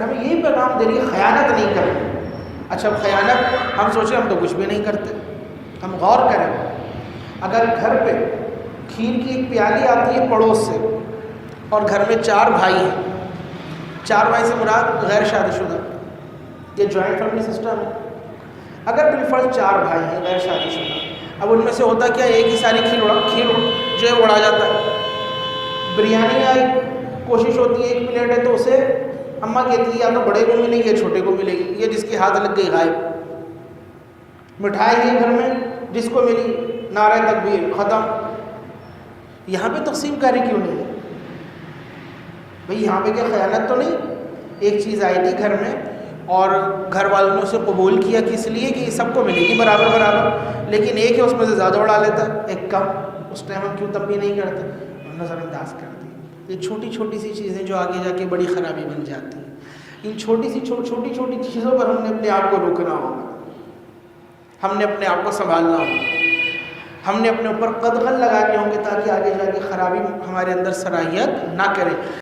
ہمیں یہی پیغام دے رہی ہے خیانت نہیں کرنی. اچھا خیانت ہم سوچیں ہم تو کچھ بھی نہیں کرتے. ہم غور کریں, اگر گھر پہ کھیر کی ایک پیالی آتی ہے پڑوس سے اور گھر میں 4 بھائی ہیں, 4 بھائی سے مراد غیر شادی شدہ, یہ جوائنٹ فیملی سسٹم ہے. اگر بالفرض 4 بھائی ہیں غیر شادی شدہ, اب ان میں سے ہوتا کیا ایک ہی ساری کھیر جو ہے اڑا جاتا ہے. بریانی آئی, کوشش ہوتی ہے 1 پلیٹ ہے تو اسے اماں کہتی ہے یا تو بڑے کو ملے گی یا چھوٹے کو ملے گی, یہ جس کے ہاتھ لگ گئی غائب. مٹھائی ہے گھر میں, جس کو ملی نعرہ تکبیر ختم. یہاں پہ تقسیم کاری کیوں نہیں ہے بھئی؟ یہاں پہ کیا خیانت تو نہیں؟ ایک چیز آئی تھی گھر میں اور گھر والوں نے اسے قبول کیا کس لیے کہ یہ سب کو ملے گی برابر برابر, لیکن ایک ہے اس میں سے زیادہ اڑا لیتا ہے, ایک کم. اس ٹائم ہم کیوں تنبیہ نہیں کرتے, نظر انداز کر دی. یہ چھوٹی چھوٹی سی چیزیں جو آگے جا کے بڑی خرابی بن جاتی ہیں. ان چھوٹی چھوٹی چیزوں پر ہم نے اپنے آپ کو روکنا ہوگا, ہم نے اپنے آپ کو سنبھالنا ہوگا, ہم نے اپنے اوپر قدغن لگانے ہوں گے تاکہ آگے جا کے خرابی ہمارے اندر صلاحیت نہ کرے.